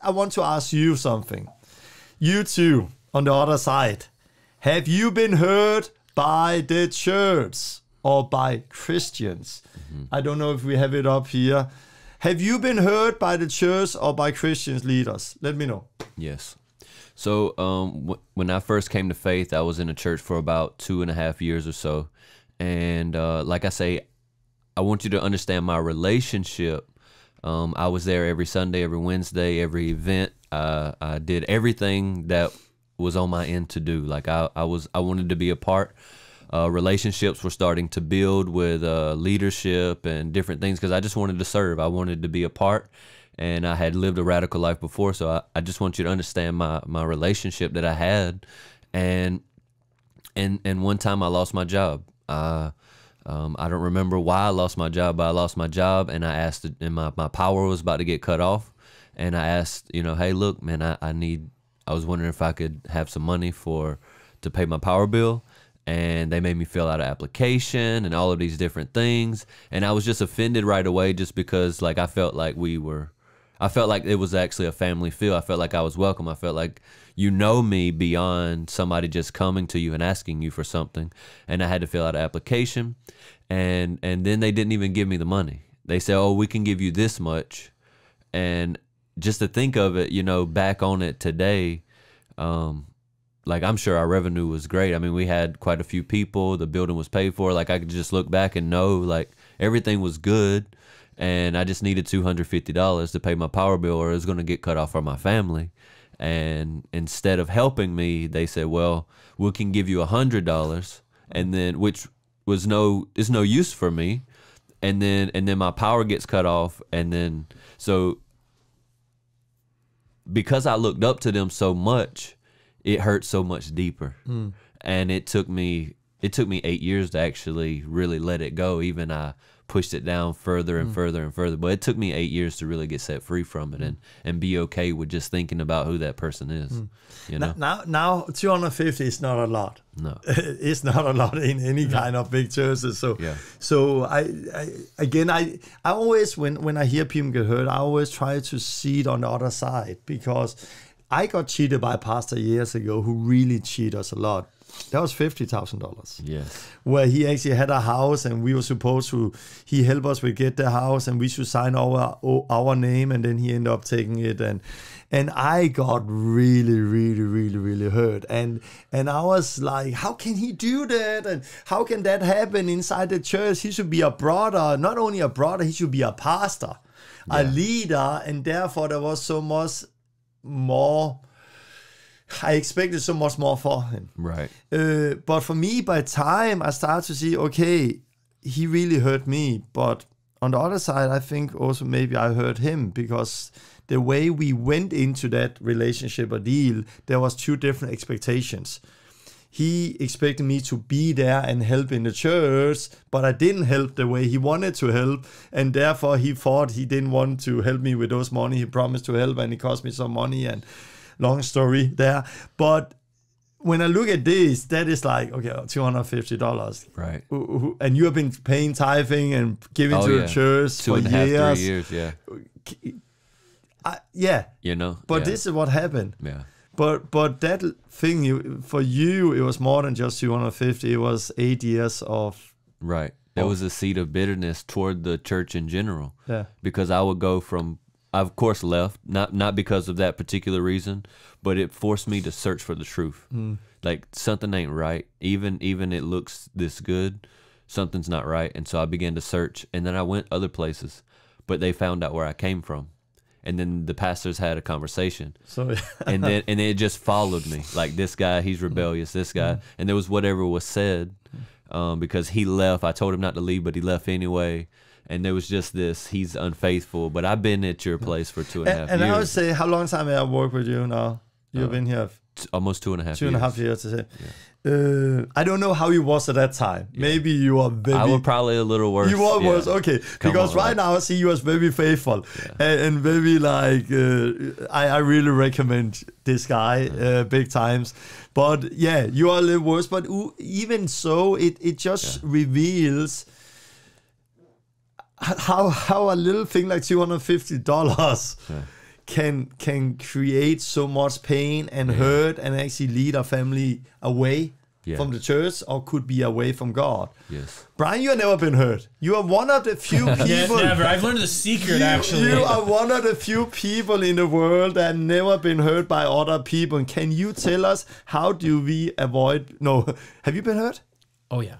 I want to ask you something. You two, on the other side, have you been hurt by the church or by Christians? I don't know if we have it up here. Have you been hurt by the church or by Christians leaders? Let me know. Yes. So when I first came to faith, I was in a church for about 2.5 years or so. And like I say, I want you to understand my relationship. I was there every Sunday, every Wednesday, every event. I did everything that was on my end to do. Like I wanted to be a part. Relationships were starting to build with leadership and different things because I just wanted to serve. I wanted to be a part. And I had lived a radical life before, so I just want you to understand my relationship that I had, and one time I lost my job. I don't remember why I lost my job, but I lost my job, and I asked, and my power was about to get cut off, and I asked, hey, look, man, I was wondering if I could have some money to pay my power bill. And they made me fill out an application and all of these different things, and I was just offended right away, just because like I felt like it was actually a family feel. I felt like I was welcome. I felt like me beyond somebody just coming to you and asking you for something. And I had to fill out an application, and then they didn't even give me the money. They said, oh, we can give you this much. And just to think of it, back on it today, like I'm sure our revenue was great. I mean, we had quite a few people. The building was paid for. Like I could just look back and know like everything was good. And I just needed $250 to pay my power bill, or it was going to get cut off from my family. And instead of helping me, they said, well, we can give you $100, and then which is no use for me. And then my power gets cut off. And then so because I looked up to them so much, it hurt so much deeper. And it took me 8 years to actually really let it go. Even I pushed it down further and further and further, but it took me 8 years to really get set free from it and be okay with just thinking about who that person is. Now 250 is not a lot. No, it's not a lot in any kind of big churches. So I always, when I hear people get hurt, I always try to see it on the other side, because I got cheated by a pastor years ago who really cheated us a lot. That was $50,000. Yes. Where he actually had a house, and we were supposed to, he helped us with get the house, and we should sign our name, and then he ended up taking it, and I got really, really, really, really hurt, and I was like, how can he do that, and how can that happen inside the church? He should be a brother, not only a brother, he should be a pastor, a leader, and therefore there was so much more. I expected so much more for him. Right. But for me, by time, I started to see, okay, he really hurt me. But on the other side, I think also maybe I hurt him, because the way we went into that relationship or deal, there was two different expectations. He expected me to be there and help in the church, but I didn't help the way he wanted to help. And therefore, he thought he didn't want to help me with those money. He promised to help, and it cost me some money, and long story there. But when I look at this, that is like, okay, $250. Right. And you have been paying tithing and giving to the church for years. 2.5, 3 years, yeah. But this is what happened. Yeah. But that thing, for you, it was more than just 250. It was 8 years of... Right. There was a seed of bitterness toward the church in general. Yeah. Because I would go from... I, of course, left, not because of that particular reason, but it forced me to search for the truth. Like, something ain't right. Even it looks this good, something's not right. And so I began to search, and then I went other places, but they found out where I came from. And then the pastors had a conversation. So and it just followed me. Like, this guy, he's rebellious, this guy. And there was whatever was said, because he left. I told him not to leave, but he left anyway. And there was just this, he's unfaithful. But I've been at your place for 2.5 years. And I would say, how long time have I worked with you now? You've been here? Almost 2.5 years. 2.5 years. I don't know how you was at that time. Yeah. Maybe you are very... I was probably a little worse. You were worse, okay. Because right now I see you as very faithful. And very like, I really recommend this guy big times. But yeah, you are a little worse. But even so, it just reveals... How a little thing like $250 can create so much pain and hurt and actually lead our family away from the church, or could be away from God. Yes. Brian, you have never been hurt. You are one of the few people. Never. I've learned the secret, actually. You are one of the few people in the world that never been hurt by other people. Can you tell us, how do we avoid... No, have you been hurt? Oh, yeah.